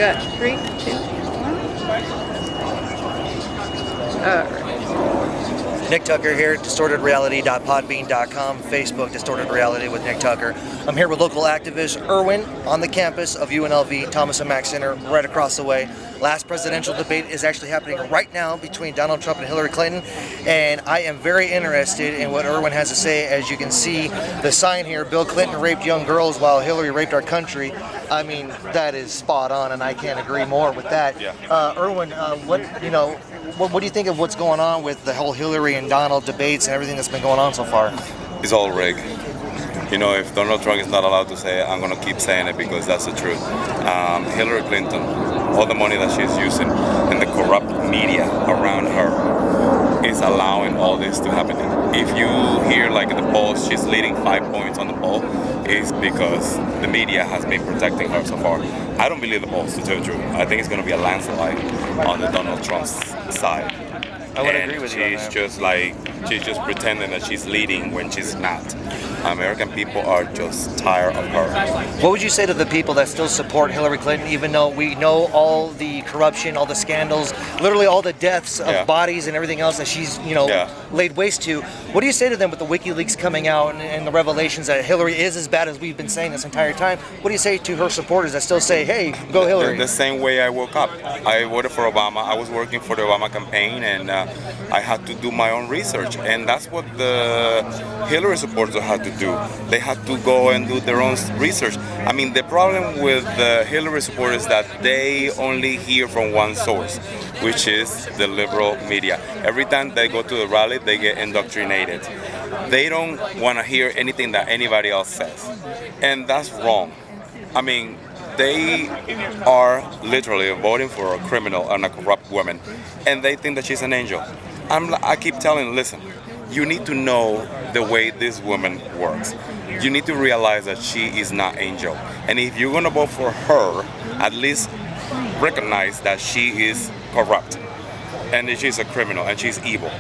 Got 3, 2, 1. Alright. Nick Tucker here, distortedreality.podbean.com, Facebook, Distorted Reality with Nick Tucker. I'm here with local activist Erwin on the campus of UNLV, Thomas and Mack Center, right across the way. Last presidential debate is actually happening right now between Donald Trump and Hillary Clinton, and I am very interested in what Erwin has to say. As you can see, the sign here, Bill Clinton raped young girls while Hillary raped our country. I mean, that is spot on, and I can't agree more with that. Yeah. Erwin, what do you think of what's going on with the whole Hillary and Donald debates and everything that's been going on so far? It's all rigged. You know, if Donald Trump is not allowed to say it, I'm going to keep saying it because that's the truth. Hillary Clinton, all the money that she's using and the corrupt media around her is allowing all this to happen. If you hear like in the polls, she's leading 5 points on the poll, is because the media has been protecting her so far. I don't believe the polls, to tell you the truth. I think it's going to be a landslide on the Donald Trump's side. I would agree with you on And she's just pretending that she's leading when she's not. American people are just tired of her. What would you say to the people that still support Hillary Clinton, even though we know all the corruption, all the scandals, literally all the deaths of bodies and everything else that she's, laid waste to? What do you say to them with the WikiLeaks coming out and the revelations that Hillary is as bad as we've been saying this entire time? What do you say to her supporters that still say, hey, go Hillary? The same way I woke up. I voted for Obama. I was working for the Obama campaign, and I had to do my own research. And that's what the Hillary supporters had to do. They had to go and do their own research. I mean, the problem with the Hillary supporters is that they only hear from one source, which is the liberal media. Every time they go to the rally, they get indoctrinated. They don't want to hear anything that anybody else says. And that's wrong. I mean, they are literally voting for a criminal and a corrupt woman, and they think that she's an angel. I keep telling them, listen, you need to know the way this woman works. You need to realize that she is not angel. And if you're going to vote for her, at least recognize that she is corrupt and that she's a criminal and she's evil.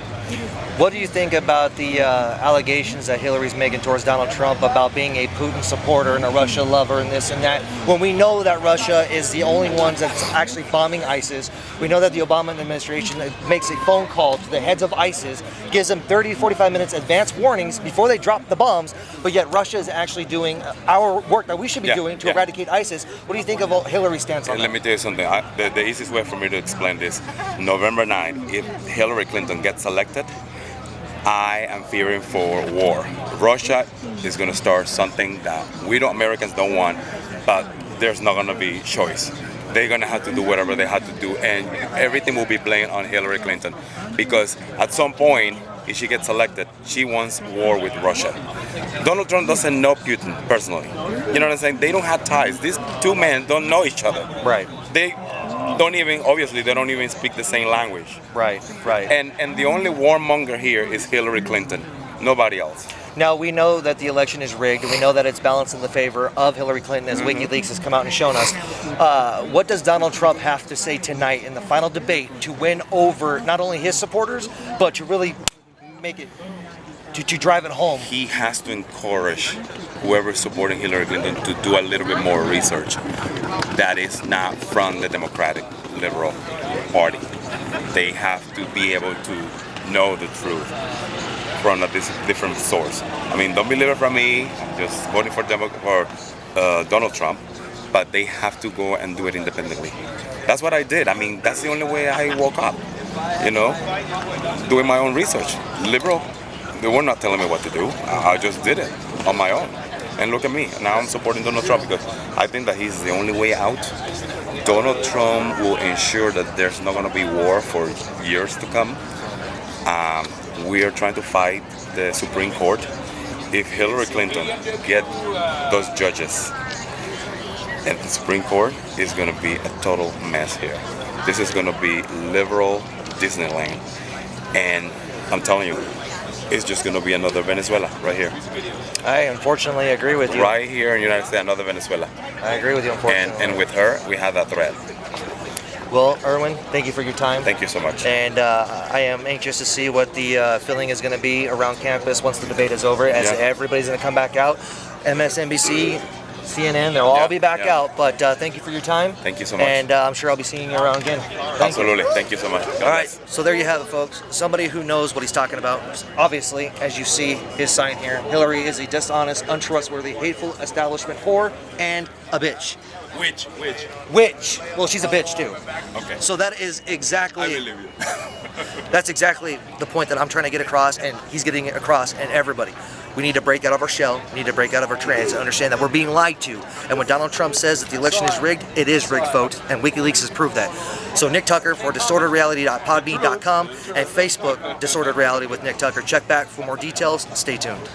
What do you think about the allegations that Hillary's making towards Donald Trump about being a Putin supporter and a Russia lover and this and that, when we know that Russia is the only ones that's actually bombing ISIS? We know that the Obama administration makes a phone call to the heads of ISIS, gives them 30 to 45 minutes advance warnings before they drop the bombs, but yet Russia is actually doing our work that we should be doing to eradicate ISIS. What do you think of Hillary's stance on that? Let me tell you something. The easiest way for me to explain this, November 9th, if Hillary Clinton gets elected, I am fearing for war. Russia is going to start something that Americans don't want, but there's not going to be choice. They're going to have to do whatever they have to do, and everything will be blamed on Hillary Clinton. Because at some point, if she gets elected, she wants war with Russia. Donald Trump doesn't know Putin personally. You know what I'm saying? They don't have ties. These two men don't know each other. Right. They don't even speak the same language. Right. And the only warmonger here is Hillary Clinton, nobody else. Now, we know that the election is rigged, and we know that it's balanced in the favor of Hillary Clinton, as WikiLeaks has come out and shown us. What does Donald Trump have to say tonight in the final debate to win over not only his supporters, but to really make it, to drive it home? He has to encourage whoever is supporting Hillary Clinton to do a little bit more research that is not from the Democratic Liberal Party. They have to be able to know the truth from a different source. I mean, don't believe it from me. I'm just voting for Donald Trump, but they have to go and do it independently. That's what I did. I mean, that's the only way I woke up, doing my own research. Liberal, they were not telling me what to do. I just did it on my own. And look at me. Now I'm supporting Donald Trump because I think that he's the only way out. Donald Trump will ensure that there's not going to be war for years to come. We are trying to fight the Supreme Court. If Hillary Clinton get those judges and the Supreme Court, is going to be a total mess here. This is going to be liberal Disneyland. And I'm telling you, it's just going to be another Venezuela right here. I unfortunately agree with you. Right here in the United States, another Venezuela. I agree with you, unfortunately. And with her, we have that threat. Well, Erwin, thank you for your time. Thank you so much. And I am anxious to see what the feeling is going to be around campus once the debate is over, as everybody's going to come back out. MSNBC CNN. They'll all Yeah, be back yeah. out. But thank you for your time. Thank you so much. And I'm sure I'll be seeing you around again. Thank Absolutely. Thank you so much. You. All right. So there you have it, folks. Somebody who knows what he's talking about. Obviously, as you see his sign here, Hillary is a dishonest, untrustworthy, hateful establishment whore and a bitch. Which? Which? Well, she's a bitch too. Okay. So that is exactly. I believe you. That's exactly the point that I'm trying to get across, and he's getting it across, and everybody. We need to break out of our shell, we need to break out of our trance and understand that we're being lied to. And when Donald Trump says that the election is rigged, it is rigged, folks, and WikiLeaks has proved that. So Nick Tucker for distortedreality.podbean.com and Facebook, Distorted Reality with Nick Tucker. Check back for more details. Stay tuned.